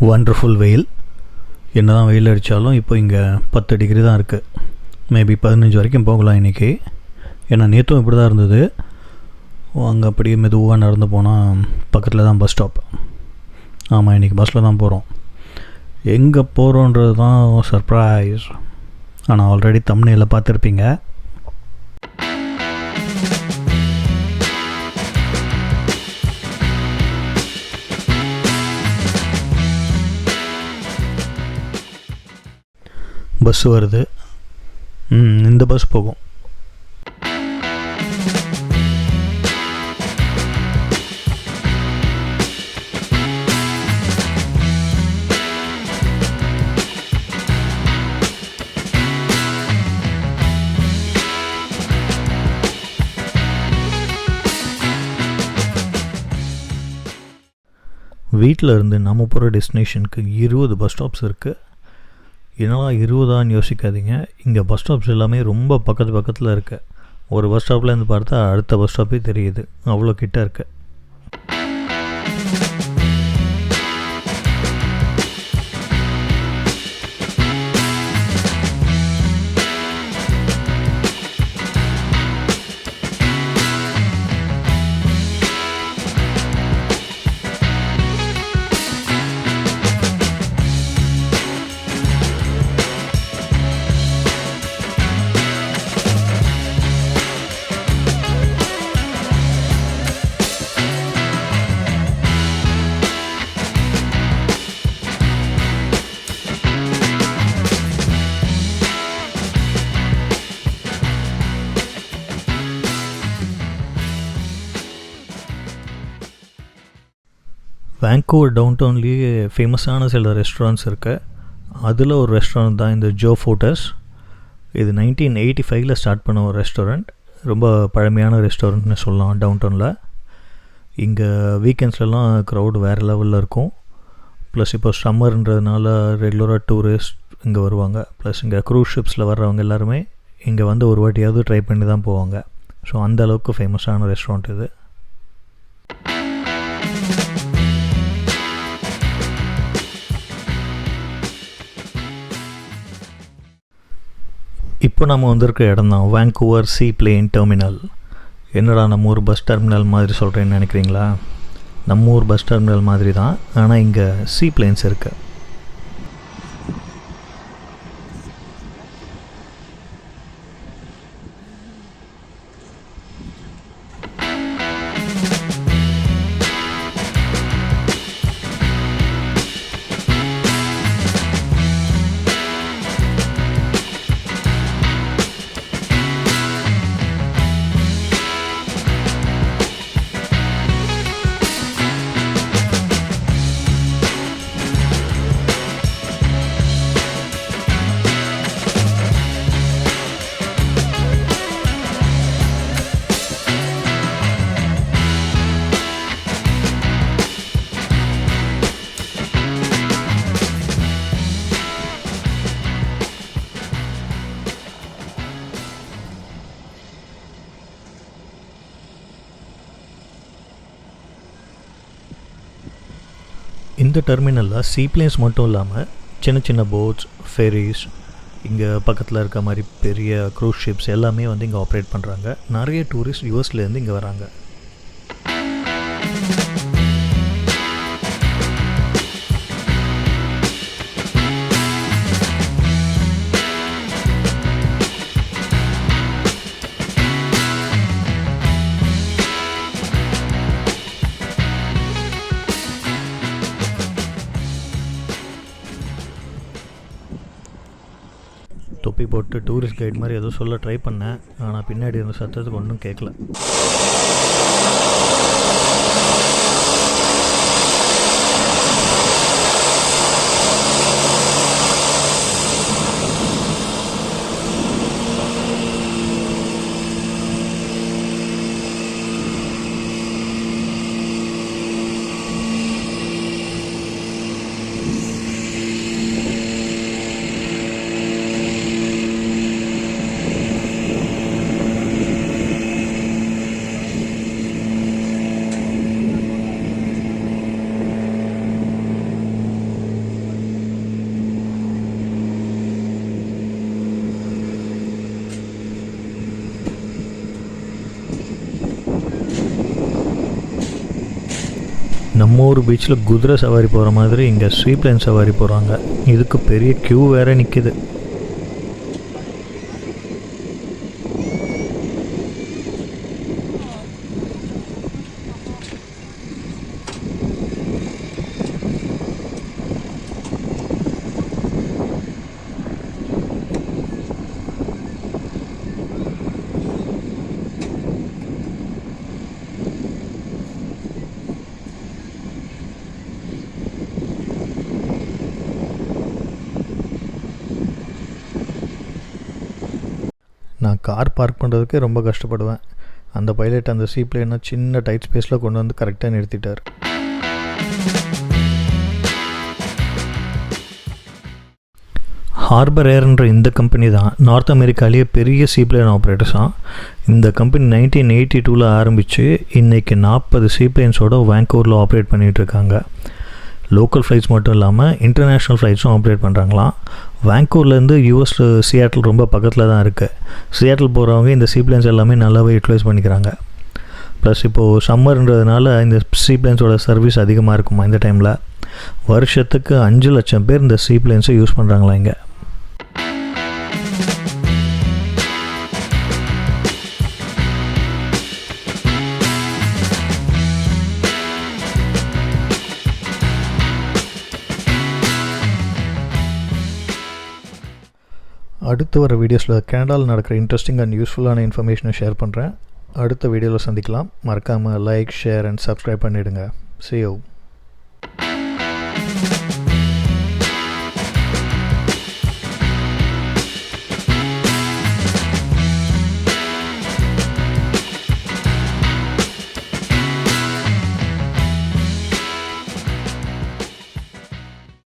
Wonderful வெயில். என்ன தான் வெயில் அடித்தாலும் இப்போ இங்கே 10 டிகிரி தான் இருக்குது. மேபி 15 வரைக்கும் போகலாம் இன்றைக்கி. ஏன்னா நேற்றும் இப்படி தான் இருந்தது. அங்கே அப்படியே மெதுவாக நடந்து போனால் பக்கத்தில் தான் பஸ் ஸ்டாப். ஆமாம், இன்றைக்கி பஸ்ஸில் தான் போகிறோம். எங்கே போகிறோன்றது தான் சர்ப்ரைஸ். ஆனால் ஆல்ரெடி தம்ப்நெயிலில் பார்த்துருப்பீங்க. பஸ் வருது. இந்த பஸ் போகும். வீட்டில் இருந்து நம்ம போகிற டெஸ்டினேஷனுக்கு 20 பஸ் ஸ்டாப்ஸ் இருக்குது. என்னடா 20ஆன்னு யோசிக்காதீங்க. இங்கே பஸ் ஸ்டாப்ஸ் எல்லாமே ரொம்ப பக்கத்தில் இருக்குது. ஒரு பஸ் ஸ்டாப்லேருந்து பார்த்தா அடுத்த பஸ் ஸ்டாப்பே தெரியுது, அவ்வளோ கிட்ட இருக்குது. வான்கூவர் டவுன்டவுன்லேயே ஃபேமஸான சில ரெஸ்டாரண்ட்ஸ் இருக்குது. அதில் ஒரு ரெஸ்டாரண்ட் தான் இந்த ஜோ ஃபோட்டஸ். இது 1985 ஸ்டார்ட் பண்ண ஒரு ரெஸ்டாரண்ட். ரொம்ப பழமையான ரெஸ்டாரண்ட்னு சொல்லலாம் டவுன்டவுனில். இங்கே வீக்கெண்ட்ஸ்லாம் க்ரௌடு வேறு லெவலில் இருக்கும். ப்ளஸ் இப்போ சம்மர்ன்றதுனால ரெகுலராக டூரிஸ்ட் இங்கே வருவாங்க. ப்ளஸ் இங்கே க்ரூஸ் ஷிப்ஸில் வர்றவங்க எல்லாருமே இங்கே வந்து ஒரு வாட்டியாவது ட்ரை பண்ணி தான் போவாங்க. ஸோ அந்த அளவுக்கு ஃபேமஸான ரெஸ்டாரண்ட் இது. இப்போ நம்ம வந்திருக்க இடம் தான் வான்கூவர் சீ பிளேன் டெர்மினல். என்னடா நம்ம ஊர் பஸ் டெர்மினல் மாதிரி சொல்கிறேன்னு நினைக்கிறீங்களா? நம்ம ஊர் பஸ் டெர்மினல் மாதிரி தான், ஆனால் இங்கே சீ பிளேன்ஸ் இருக்குது. இந்த டெர்மினலில் சீப்ளேன்ஸ் மட்டும் இல்லாமல் சின்ன சின்ன போட்ஸ், ஃபெரிஸ், இங்கே பக்கத்தில் இருக்க மாதிரி பெரிய க்ரூஸ் ஷிப்ஸ் எல்லாமே வந்து இங்கே ஆப்ரேட் பண்ணுறாங்க. நிறைய டூரிஸ்ட் யூஎஸ்லேருந்து இங்கே வராங்க. தொப்பி போட்டு டூரிஸ்ட் கைட் மாதிரி ஏதோ சொல்ல ட்ரை பண்ணேன். ஆனால் பின்னாடி இருந்த சத்தத்துக்கு ஒன்றும் கேட்கல. நம்ம ஊர் பீச்சில் குதிரை சவாரி போகிற மாதிரி இங்கே சீப்ளைன் சவாரி போகிறாங்க. இதுக்கு பெரிய க்யூ வேறு நிற்கிது. நான் கார் பார்க் பண்ணுறதுக்கே ரொம்ப கஷ்டப்படுவேன். அந்த பைலட் அந்த சீப்ளைனை சின்ன டைட் ஸ்பேஸில் கொண்டு வந்து கரெக்டாக நிறுத்திட்டார். ஹார்பர் ஏர்ன்ற இந்த கம்பெனி தான் நார்த் அமெரிக்காலேயே பெரிய சீப்ளைன் ஆப்ரேட்டர்ஸாக. இந்த கம்பெனி 1982 ஆரம்பித்து இன்றைக்கி 40 சீப்ளைன்ஸோடு வான்கூவரில் ஆப்ரேட் பண்ணிகிட்ருக்காங்க. லோக்கல் ஃப்ளைட்ஸ் மட்டும் இல்லாமல் இன்டர்நேஷ்னல் ஃப்ளைட்ஸும் ஆப்ரேட் பண்ணுறாங்களாம். வான்கூவர்லேருந்து யூஎஸில் சியாட்டில் ரொம்ப பக்கத்தில் தான் இருக்குது. சியாட்டில் போகிறவங்க இந்த சீப்ளைன்ஸ் எல்லாமே நல்லாவே யூட்டிலைஸ் பண்ணிக்கிறாங்க. ப்ளஸ் இப்போது சம்மர்ன்றதுனால இந்த சீப்ளைன்ஸோட சர்வீஸ் அதிகமாக இருக்குமா இந்த டைமில். வருஷத்துக்கு 5 லட்சம் பேர் இந்த சீப்ளைன்ஸை யூஸ் பண்ணுறாங்களா இங்கே. அடுத்து வர வீடியோஸில் கனடாவில் நடக்கிற இன்ட்ரெஸ்டிங் அண்ட் யூஸ்ஃபுல்லான இன்ஃபர்மேஷனை ஷேர் பண்ணுறேன். அடுத்த வீடியோவில் சந்திக்கலாம். மறக்காமல் லைக், ஷேர் அண்ட் சப்ஸ்கிரைப் பண்ணிவிடுங்க. See you.